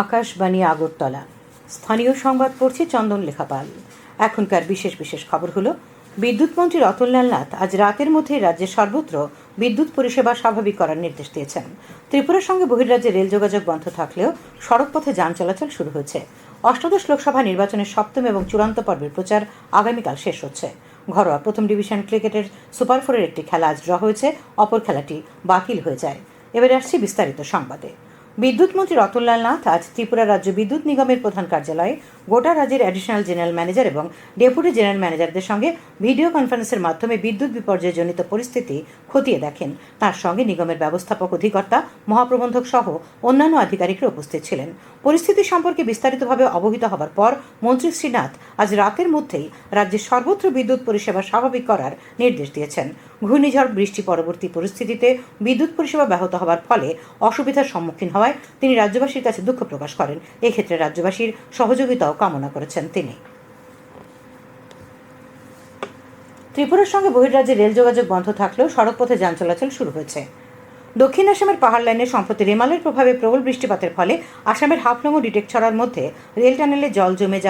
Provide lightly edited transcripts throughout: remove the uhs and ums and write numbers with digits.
আকাশবাণী আগরতলা। স্থানীয় সংবাদ পড়ছে চন্দন লেখাপাল। এখনকার বিশেষ খবর হলো, বিদ্যুৎ মন্ত্রী রতনলাল নাথ আজ রাতের মধ্যে রাজ্যের সর্বত্র বিদ্যুৎ পরিষেবা স্বাভাবিক করার নির্দেশ দিয়েছেন। ত্রিপুরার সঙ্গে বহির্রাজ্যে রেল যোগাযোগ বন্ধ থাকলেও সড়কপথে যান চলাচল শুরু হয়েছে। অষ্টাদশ লোকসভা নির্বাচনের সপ্তম এবং চূড়ান্ত পর্বের প্রচার আগামীকাল শেষ হচ্ছে। ঘরোয়া প্রথম ডিভিশন ক্রিকেটের সুপার ফোরের একটি খেলা আজ ড্র হয়েছে, অপর খেলাটি বাতিল হয়ে যায়। এবারে আসছি বিস্তারিত সংবাদে। বিদ্যুৎ মন্ত্রী রতনলাল নাথ আজ ত্রিপুরা রাজ্য বিদ্যুৎ নিগমের প্রধান কার্যালয়ে গোটা রাজ্যের অ্যাডিশনাল জেনারেল ম্যানেজার এবং ডেপুটি জেনারেল ম্যানেজারদের সঙ্গে ভিডিও কনফারেন্সের মাধ্যমে বিদ্যুৎ বিপর্যয়জনিত পরিস্থিতি খতিয়ে দেখেন। তার সঙ্গে নিগমের ব্যবস্থাপক অধিকর্তা, মহাপ্রবন্ধক সহ অন্যান্য আধিকারিকরা উপস্থিত ছিলেন। পরিস্থিতি সম্পর্কে বিস্তারিতভাবে অবহিত হবার পর মন্ত্রী শ্রী নাথ আজ রাতের মধ্যেই রাজ্যের সর্বত্র বিদ্যুৎ পরিষেবা স্বাভাবিক করার নির্দেশ দিয়েছেন। ঘূর্ণিঝড় বৃষ্টি পরবর্তী পরিস্থিতিতে বিদ্যুৎ পরিষেবা ব্যাহত হবার ফলে অসুবিধার সম্মুখীন হওয়ায় তিনি রাজ্যবাসীর কাছে দুঃখ প্রকাশ করেন। এক্ষেত্রে রাজ্যবাসীর সহযোগিতাও কামনা করেছেন তিনি। ত্রিপুরার সঙ্গে বহির্রাজ্যে রেল যোগাযোগ বন্ধ থাকলেও সড়কপথে যান চলাচল শুরু হয়েছে। দক্ষিণ আসামের পাহাড় লাইনে সম্প্রতি রেমালের প্রভাবে প্রবল বৃষ্টিপাতের ফলে আসামের হাফলং ও ডিটেকছড়ার মধ্যে রেল টানেলে জল জমে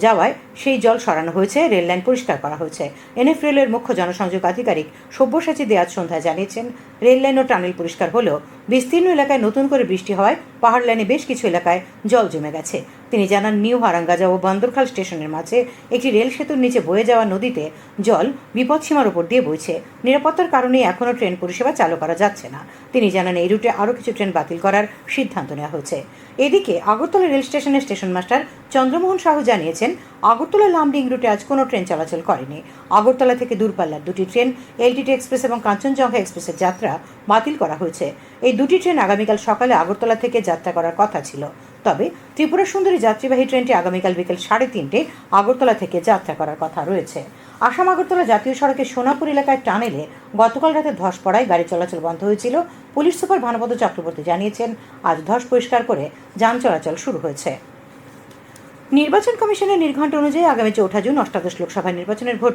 যাওয়ায় সেই জল সরানো হয়েছে, রেল লাইন পরিষ্কার করা হয়েছে। এনএফ রেলের মুখ্য জনসংযোগ আধিকারিক সব্যসাচী দে আজ সন্ধ্যায় জানিয়েছেন, রেল লাইন ও টানেল পরিষ্কার হলেও বিস্তীর্ণ এলাকায় নতুন করে বৃষ্টি হওয়ায় পাহাড় লাইনে বেশ কিছু এলাকায় জল জমে গেছে। তিনি জানান, নিউ হারাঙ্গাজা ও বন্দরখাল স্টেশনের মাঝে একটি রেল সেতুর নিচে বয়ে যাওয়া নদীতে জল বিপদসীমার উপর দিয়ে বইছে। নিরাপত্তার কারণে এখনও ট্রেন পরিষেবা চালু করা যাচ্ছে না। তিনি জানান, এই রুটে আরও কিছু ট্রেন বাতিল করার সিদ্ধান্ত নেওয়া হয়েছে। এদিকে আগরতলা রেল স্টেশনের স্টেশন মাস্টার চন্দ্রমোহন সাহু জানিয়েছেন, আগরতলা লামডিং রুটে আজ কোনো ট্রেন চলাচল করেনি। আগরতলা থেকে দূরপাল্লার দুটি ট্রেন, এলটিটি এক্সপ্রেস এবং কাঞ্চনজঙ্ঘা এক্সপ্রেসের যাত্রা বাতিল করা হয়েছে। এই দুটি ট্রেন আগামীকাল সকালে আগরতলা থেকে যাত্রা করার কথা ছিল। তবে ত্রিপুরা সুন্দরী যাত্রীবাহী ট্রেনটি আগামীকাল বিকেল 3:30 আগরতলা থেকে যাত্রা করার কথা রয়েছে। আসাম আগরতলা জাতীয় সড়কের সোনাপুর এলাকায় টানেলে গতকাল রাতে ধস পড়ায় গাড়ি চলাচল বন্ধ হয়েছিল। পুলিশ সুপার ভানুপদ চক্রবর্তী জানিয়েছেন, আজ ধস পরিষ্কার করে যান চলাচল শুরু হয়েছে। নির্বাচন কমিশনের নির্ঘণ্ট অনুযায়ী আগামী 4 জুন অষ্টাদশ লোকসভা নির্বাচনের ভোট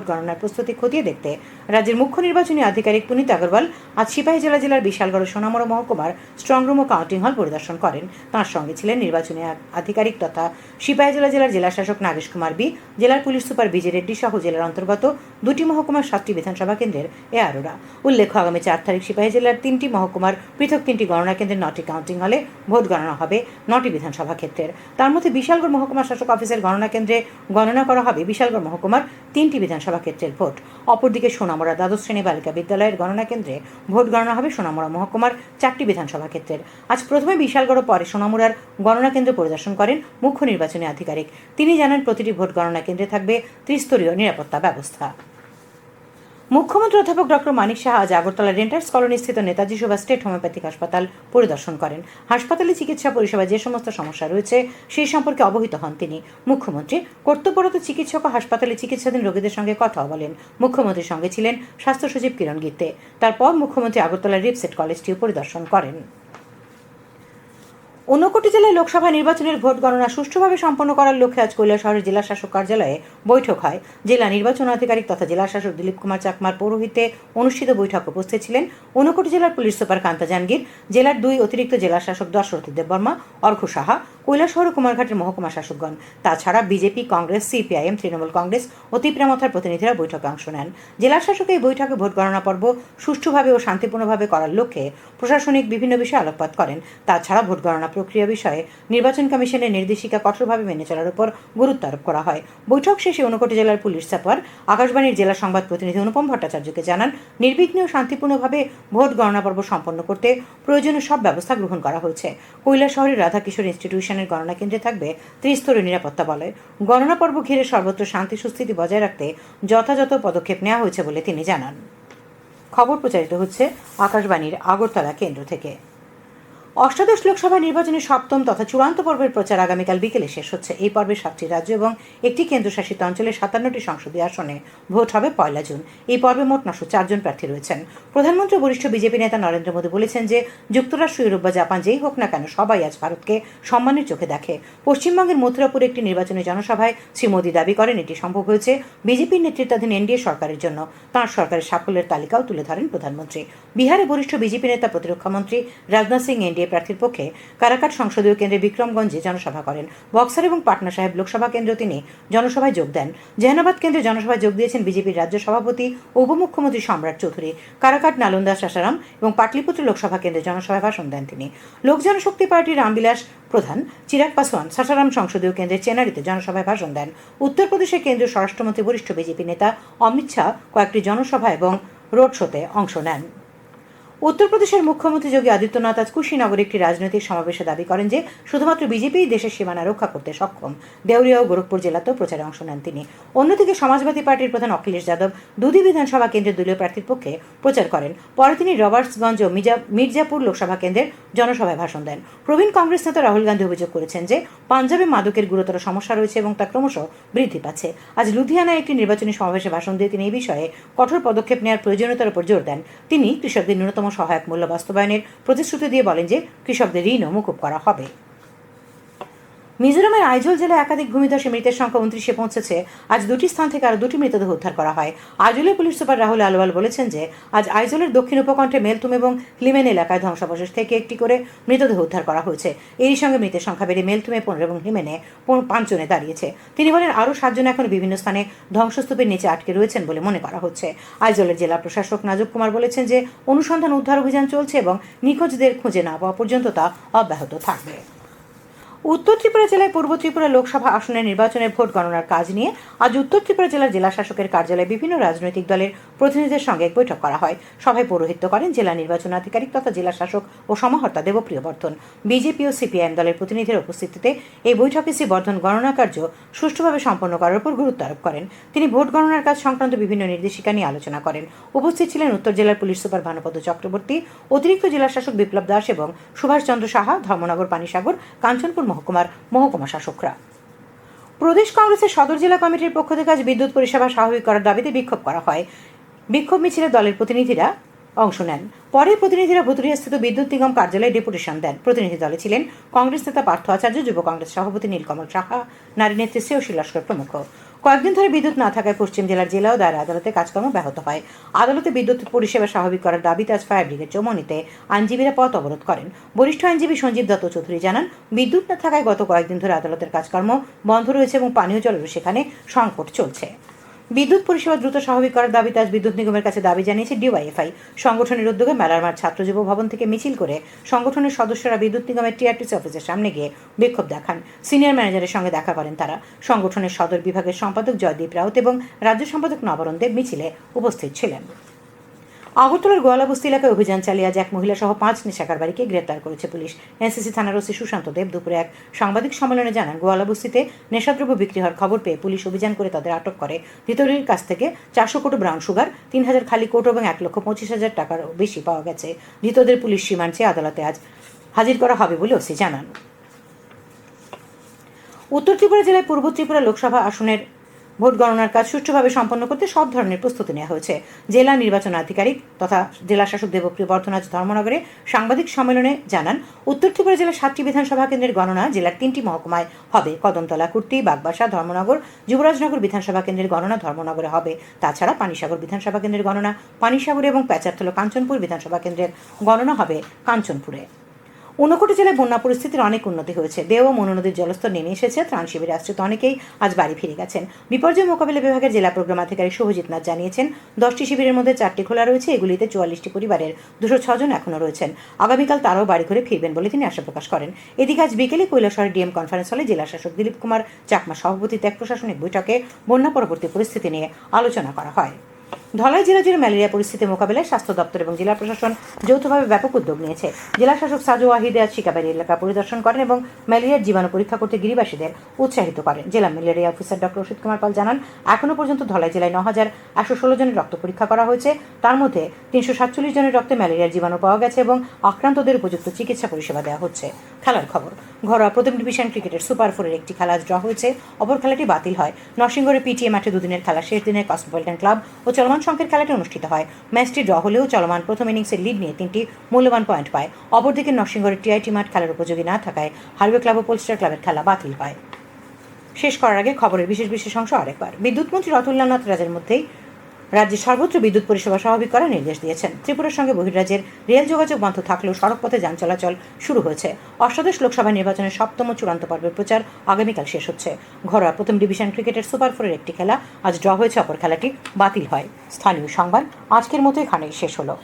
গণনার প্রস্তুতি খতিয়ে দেখতে রাজ্যের মুখ্য নির্বাচনী আধিকারিক পুনিত আগরওয়াল আজ সিপাহীজলা জেলার বিশালগড় সোনামুড়া মহকুমার স্ট্রংরুম ও কাউন্টিং হল পরিদর্শন করেন। তাঁর সঙ্গে ছিলেন নির্বাচনী আধিকারিক তথা সিপাহীজলা জেলার জেলাশাসক নাগেশ কুমার বি, জেলার পুলিশ সুপার বিজে রেড্ডি সহ জেলার অন্তর্গত 2টি মহকুমার 7টি বিধানসভা কেন্দ্রের এআরওরা। উল্লেখ্য, আগামী 4 তারিখ সিপাহী জেলার 3টি মহকুমার পৃথক 3টি গণনা কেন্দ্রের 9টি কাউন্টিং হলে ভোট গণনা হবে 9টি বিধানসভা ক্ষেত্রের। তার মধ্যে বিশালগড় মহকুমা শাসক অফিসের গণনা কেন্দ্রে গণনা করা হবে বিশালগড় মহকুমার 3টি বিধানসভা ক্ষেত্রের ভোট। অপরদিকে সোনামুড়া দ্বাদশ শ্রেণী বালিকা বিদ্যালয়ের গণনা কেন্দ্রে ভোট গণনা হবে সোনামুড়া মহকুমার 4টি বিধানসভা ক্ষেত্রের। আজ প্রথমে বিশালগড় ও পরে সোনামুড়ার গণনা কেন্দ্র পরিদর্শন করেন মুখ্য নির্বাচনী আধিকারিক। তিনি জানান, প্রতিটি ভোট গণনা কেন্দ্রে থাকবে ত্রিস্তরীয় নিরাপত্তা ব্যবস্থা। মুখ্যমন্ত্রী অধ্যাপক ডক্টর মানিক সাহা আজ আগরতলা রেন্টার্স কলোনি স্থিত নেতাজি সুভাষ স্টেট হোমিওপ্যাথিক হাসপাতাল পরিদর্শন করেন। হাসপাতালে চিকিৎসা পরিষেবা যে সমস্ত সমস্যা রয়েছে সেই সম্পর্কে অবহিত হন তিনি। মুখ্যমন্ত্রী কর্তব্যরত চিকিৎসক ও হাসপাতালে চিকিৎসাধীন রোগীদের সঙ্গে কথাও বলেন। মুখ্যমন্ত্রীর সঙ্গে ছিলেন স্বাস্থ্য সচিব কিরণ গিত্তে। তারপর মুখ্যমন্ত্রী আগরতলার রিপসেট কলেজটিও পরিদর্শন করেন। ঊনকোটি জেলায় লোকসভা নির্বাচনের ভোট গণনা সুষ্ঠুভাবে সম্পন্ন করার লক্ষ্যে আজ কৈলাসহরের জেলা শাসক কার্যালয়ে বৈঠক হয়। জেলা নির্বাচন আধিকারিক তথা জেলা শাসক দিলীপ কুমার চাকমার পৌরোহিত্যে অনুষ্ঠিত বৈঠক উপস্থিত ছিলেন ঊনকোটি জেলার পুলিশ সুপার কান্তা জাহাঙ্গীর, জেলার 2 অতিরিক্ত জেলা শাসক দশরথী দেববর্মা, অর্ঘ্য সাহা, কৈলাসহর ও কুমারঘাটের মহকুমা শাসকগণ। তাছাড়া বিজেপি, কংগ্রেস, সিপিআইএম, তৃণমূল কংগ্রেস ও তীব্রামথার প্রতিনিধিরা বৈঠকে অংশ নেন। জেলা শাসক এই বৈঠকে ভোট গণনা পর্ব সুষ্ঠুভাবে ও শান্তিপূর্ণভাবে করার লক্ষ্যে প্রশাসনিক বিভিন্ন বিষয়ে আলোকপাত করেন। তাছাড়া ভোট গণনা প্রক্রিয়া বিষয়ে নির্বাচন কমিশনের নির্দেশিকা কঠোরভাবে মেনে চলার উপর গুরুত্ব আরোপ করা হয়। বৈঠক শেষে ঊনকোটি জেলার পুলিশ সুপার আকাশবাণীর জেলা সংবাদ প্রতিনিধি অনুপম ভট্টাচার্যকে জানান, নির্বিঘ্নে ও শান্তিপূর্ণভাবে ভোট গণনা পর্ব সম্পন্ন করতে প্রয়োজনীয় সব ব্যবস্থা গ্রহণ করা হয়েছে। কৈলাসহরের রাধাকিশোর ইনস্টিটিউশনের গণনা কেন্দ্রে থাকবে ত্রিস্তরীয় নিরাপত্তা বলয়। গণনা পর্ব ঘিরে সর্বত্র শান্তি সুস্থিতি বজায় রাখতে যথাযথ পদক্ষেপ নেওয়া হয়েছে বলে তিনি জানান। খবর প্রচারিত হচ্ছে আকাশবাণীর আগরতলা কেন্দ্র থেকে। অষ্টাদশ লোকসভা নির্বাচনের সপ্তম তথা চূড়ান্ত পর্বের প্রচার আগামীকাল বিকেলে শেষ হচ্ছে। এই পর্বে 7টি রাজ্য এবং একটি কেন্দ্রশাসিত অঞ্চলে 57টি সংসদীয় আসনে ভোট হবে 1 জুন। এই পর্বে মোট 904 জন প্রার্থী রয়েছেন। প্রধানমন্ত্রী বরিষ্ঠ বিজেপি নেতা নরেন্দ্র মোদী বলেছেন যে যুক্তরাষ্ট্র, ইউরোপ বা জাপান যেই হোক না কেন সবাই আজ ভারতকে সম্মানের চোখে দেখে। পশ্চিমবঙ্গের মথুরাপুরে একটি নির্বাচনী জনসভায় শ্রী মোদী দাবি করেন, এটি সম্ভব হয়েছে বিজেপির নেতৃত্বাধীন এনডিএ সরকারের জন্য। তাঁর সরকারের সাফল্যের তালিকাও তুলে ধরেন প্রধানমন্ত্রী। বিহারে বরিষ্ঠ বিজেপি নেতা প্রতিরক্ষা মন্ত্রী রাজনাথ সিং এনডিএ প্রার্থীর পক্ষে কারাকাট সংসদীয় কেন্দ্রে বিক্রমগঞ্জে জনসভা করেন। বক্সার এবং পাটনা সাহেব লোকসভা কেন্দ্রে তিনি জনসভায় যোগ দেন। জেহানাবাদ কেন্দ্রে জনসভায় যোগ দিয়েছেন বিজেপির রাজ্য সভাপতি ও উপমুখ্যমন্ত্রী সম্রাট চৌধুরী। কারাকাট, নালন্দা, সাসারাম এবং পাটলিপুত্র লোকসভা কেন্দ্রে জনসভায় ভাষণ দেন তিনি। লোক জনশক্তি পার্টির রামবিলাস প্রধান, চিরাগ পাসওয়ান সাসারাম সংসদীয় কেন্দ্রের চেনারিতে জনসভায় ভাষণ দেন। উত্তরপ্রদেশের কেন্দ্রীয় স্বরাষ্ট্রমন্ত্রী বরিষ্ঠ বিজেপি নেতা অমিত শাহ কয়েকটি জনসভা এবং রোড শোতে অংশ নেন। উত্তরপ্রদেশের মুখ্যমন্ত্রী যোগী আদিত্যনাথ আজ কুশীনগরে একটি রাজনৈতিক সমাবেশে দাবি করেন যে শুধুমাত্র বিজেপিই দেশের সীমানা রক্ষা করতে সক্ষম। দেউরিয়া ও গোরখপুর জেলাতেও প্রচারে অংশ নেন তিনি। অন্যদিকে সমাজবাদী পার্টির প্রধান অখিলেশ যাদব দুদি বিধানসভা কেন্দ্রের দলীয় প্রার্থীর পক্ষে প্রচার করেন। পরে তিনি রবার্টসগঞ্জ ও মির্জাপুর লোকসভা কেন্দ্রের জনসভায় ভাষণ দেন। প্রবীণ কংগ্রেস নেতা রাহুল গান্ধী অভিযোগ করেছেন যে পাঞ্জাবে মাদকের গুরুতর সমস্যা রয়েছে এবং তা ক্রমশ বৃদ্ধি পাচ্ছে। আজ লুধিয়ানায় একটি নির্বাচনী সমাবেশে ভাষণ দিয়ে তিনি এই বিষয়ে কঠোর পদক্ষেপ নেওয়ার প্রয়োজনীয়তার উপর জোর দেন। তিনি কৃষকদের ন্যূনতম সহায়ক মূল্য বাস্তবায়নের প্রতিশ্রুতি দিয়ে বলেন যে কৃষকদের ঋণও মুকুব করা হবে। মিজোরামের আইজল জেলায় একাধিক ভূমিধসে মৃতের সংখ্যা 29-এ পৌঁছেছে। আজ দুটি স্থান থেকে আরও দুটি মৃতদেহ উদ্ধার করা হয়। আইজলের পুলিশ সুপার রাহুল আলওয়াল বলেছেন যে আজ আইজলের দক্ষিণ উপকণ্ঠে মেলতুম এবং লিমেন এলাকায় ধ্বংসাবশেষ থেকে একটি করে মৃতদেহ উদ্ধার করা হয়েছে। এরই সঙ্গে মৃতের সংখ্যা বেড়ে মেলতুমে 15 এবং লিমেনে 5 জনে দাঁড়িয়েছে। তিনি বলেন আরও 7 জন এখন বিভিন্ন স্থানে ধ্বংসস্তূপের নিচে আটকে রয়েছেন বলে মনে করা হচ্ছে। আইজলের জেলা প্রশাসক নাজুক কুমার বলেছেন যে অনুসন্ধান উদ্ধার অভিযান চলছে এবং নিখোঁজদের খুঁজে না পাওয়া পর্যন্ত তা অব্যাহত থাকবে। উত্তর ত্রিপুরা জেলায় পূর্ব ত্রিপুরা লোকসভা আসনের নির্বাচনের ভোট গণনার কাজ নিয়ে আজ উত্তর ত্রিপুরা জেলার জেলা শাসকের কার্যালয়ে বিভিন্ন রাজনৈতিক দলের প্রতিনিধিদের সঙ্গে এক বৈঠক করা হয়। সভায় পৌরোহিত্য করেন জেলা নির্বাচন আধিকারিক তথা জেলা শাসক ও সমাহর্তা দেবপ্রিয় বর্ধন। বিজেপি ও সিপিআইএম দলের প্রতিনিধির উপস্থিতিতে এই বৈঠকে শ্রী বর্ধন গণনা কার্য সুষ্ঠুভাবে সম্পন্ন করার উপর গুরুত্ব আরোপ করেন। তিনি ভোট গণনার কাজ সংক্রান্ত বিভিন্ন নির্দেশিকা নিয়ে আলোচনা করেন। উপস্থিত ছিলেন উত্তর জেলার পুলিশ সুপার ভানুপদ চক্রবর্তী, অতিরিক্ত জেলা শাসক বিপ্লব দাস এবং সুভাষচন্দ্র সাহা, ধর্মনগর, পানিসাগর, কাঞ্চনপুর মহকুমার মহকুমা শাসকরা। প্রদেশ কংগ্রেসের সদর জেলা কমিটির পক্ষ থেকে আজ বিদ্যুৎ পরিষেবা স্বাভাবিক করার দাবিতে বিক্ষোভ করা হয়। বিক্ষোভ মিছিলে দলের প্রতিনিধিরা অংশ নেন। পরে প্রতিনিধিরা ভুতুরিয়াস্থিত বিদ্যুৎ নিগম কার্যালয়ে ডেপুটেশন দেন। প্রতিনিধি দলে ছিলেন কংগ্রেস নেতা পার্থ আচার্য, যুব কংগ্রেস সভাপতি নীলকমল সাহা, নারী নেত্রী শ্রেয়সী লস্কর প্রমুখ। কয়েকদিন ধরে বিদ্যুৎ না থাকায় পশ্চিম জেলার জেলা ও দায়রা আদালতে কাজকর্ম ব্যাহত হয়। আদালতে বিদ্যুৎ পরিষেবা স্বাভাবিক করার দাবিতে আজ ফায়ার ব্রিগেড চৌমনিতে আইনজীবীরা পথ অবরোধ করেন। বরিষ্ঠ আইনজীবী সঞ্জীব দত্ত চৌধুরী জানান, বিদ্যুৎ না থাকায় গত কয়েকদিন ধরে আদালতের কাজকর্ম বন্ধ রয়েছে এবং পানীয় জলেরও সেখানে সংকট চলছে। বিদ্যুৎ পরিষেবা দ্রুত স্বাভাবিক করার দাবিতে আজ বিদ্যুৎ নিগমের কাছে দাবি জানিয়েছে ডিওয়াইএফআই। সংগঠনের উদ্যোগে মেলার মাঠ ছাত্র যুব ভবন থেকে মিছিল করে সংগঠনের সদস্যরা বিদ্যুৎ নিগমের টিআরটিসি অফিসের সামনে গিয়ে বিক্ষোভ দেখান। সিনিয়র ম্যানেজারের সঙ্গে দেখা করেন তারা। সংগঠনের সদর বিভাগের সম্পাদক জয়দীপ রাউত এবং রাজ্য সম্পাদক নবরণ দেব মিছিলে উপস্থিত ছিলেন। আগরতলার গোয়ালাবস্তি এলাকায় অভিযান চালিয়ে আজ এক মহিলা সহ 5 নেশাকারবারীকে গ্রেপ্তার করেছে পুলিশ। এনসিসি থানার ওসি সুশান্ত দেব দুপুরে এক সাংবাদিক সম্মেলনে জানান, গোয়ালাবস্তিতে নেশাদ্রব্য বিক্রি হওয়ার খবর পেয়ে পুলিশ অভিযান করে তাদের আটক করে। ধৃতদের কাছ থেকে 400 কোটো ব্রাউন সুগার, 3000 খালি কোটো এবং 1,25,000 টাকারও বেশি পাওয়া গেছে। ধৃতদের পুলিশ রিমান্ড চেয়ে আদালতে আজ হাজির করা হবে বলে ওসি জানান। উত্তর ত্রিপুরা জেলায় পূর্ব ত্রিপুরা লোকসভা আসনের ভোট গণনার কাজ সুষ্ঠুভাবে সম্পন্ন করতে সব ধরনের প্রস্তুতি নেওয়া হয়েছে। জেলা নির্বাচন আধিকারিক তথা জেলা শাসক দেবপ্রিয় বর্ধন আজ ধর্মনগরে সাংবাদিক সম্মেলনে জানান, উত্তর ত্রিপুরা জেলার 7টি বিধানসভা কেন্দ্রের গণনা জেলার 3টি মহকুমায় হবে। কদমতলা, কুর্তি, বাগবাসা, ধর্মনগর, যুবরাজনগর বিধানসভা কেন্দ্রের গণনা ধর্মনগরে হবে। তাছাড়া পানিসাগর বিধানসভা কেন্দ্রের গণনা পানিসাগরে এবং প্যাচারতলা কাঞ্চনপুর বিধানসভা কেন্দ্রের গণনা হবে কাঞ্চনপুরে। ঊনকোটি জেলায় বন্যা পরিস্থিতির অনেক উন্নতি হয়েছে। দেও ও মনু নদীর জলস্তর নেমে এসেছে। ত্রাণ শিবিরে আশ্রিত অনেকেই আজ বাড়ি ফিরে গেছেন। বিপর্যয় মোকাবিলা বিভাগের জেলা প্রোগ্রাম আধিকারিক শুভজিৎ নাথ জানিয়েছেন, 10টি শিবিরের মধ্যে 4টি খোলা রয়েছে। এগুলিতে 44টি পরিবারের 206 জন এখনও রয়েছেন। আগামীকাল তারাও বাড়ি ঘুরে ফিরবেন বলে তিনি আশা প্রকাশ করেন। এদিকে আজ বিকেলে কৈলাসহরের ডিএম কনফারেন্স হলে জেলা শাসক দিলীপ কুমার চাকমা সভাপতিত্বে এক প্রশাসনিক বৈঠকে বন্যা পরবর্তী পরিস্থিতি নিয়ে আলোচনা করা হয়। ধলাই জেলা জুড়ে ম্যালেরিয়া পরিস্থিতি মোকাবিলায় স্বাস্থ্য দপ্তর এবং জেলা প্রশাসন যৌথভাবে ব্যাপক উদ্যোগ নিয়েছে। জেলা শাসক সাজু ওয়াহিদে আজ শিকাবাড়ি এলাকা পরিদর্শন করেন এবং ম্যালেরিয়ার জীবাণু পরীক্ষা করতে গিরিবাসীদের উৎসাহিত করেন। জেলা malaria officer doctor Asit Kumar Pal জানান, এখনও পর্যন্ত ধলাই জেলায় 9,116 জনের রক্ত পরীক্ষা করা হয়েছে। তার মধ্যে 347 জনের রক্তে ম্যালেরিয়ার জীবাণু পাওয়া গেছে এবং আক্রান্তদের উপযুক্ত চিকিৎসা পরিষেবা দেওয়া হচ্ছে। খেলার খবর, ঘরোয়া প্রথম ডিভিশন ক্রিকেটের সুপার 4-এর একটি খেলা ড্র হয়েছে, অপর খেলাটি বাতিল হয়। নরসিংগড়ের পিটিএ মাঠে দুদিনের খেলা শেষ দিনে কসমোপলিটন ক্লাব ও চলমান সংঘের খেলাটি অনুষ্ঠিত হয়। ম্যাচটি ড্র হলেও চলমান প্রথম ইনিংসের লিড নিয়ে 3টি মূল্যবান পয়েন্ট পায়। অপরদিকে নরসিংগড়ের টিআইটি মাঠ খেলার উপযোগী না থাকায় হাইওয়ে ক্লাব ও পোলস্টার ক্লাবের খেলা বাতিল হয়। শেষ করার আগে খবরের বিশেষ অংশ আরেকবার। বিদ্যুৎ মন্ত্রী অতুল্যনাথ রাজের মধ্যেই রাজ্যের সর্বত্র বিদ্যুৎ পরিষেবা স্বাভাবিক করার নির্দেশ দিয়েছেন। ত্রিপুরার সঙ্গে বহির্রাজ্যের রেল যোগাযোগ বন্ধ থাকলেও সড়কপথে যান চলাচল শুরু হয়েছে। অষ্টাদশ লোকসভা নির্বাচনের সপ্তম চূড়ান্ত পর্বের প্রচার আগামীকাল শেষ হচ্ছে। ঘরোয়া প্রথম ডিভিশন ক্রিকেটের সুপার ফোরের একটি খেলা আজ ড্র হয়েছে, অপর খেলাটি বাতিল হয়। স্থানীয় সংবাদ আজকের মতো এখানেই শেষ হলো।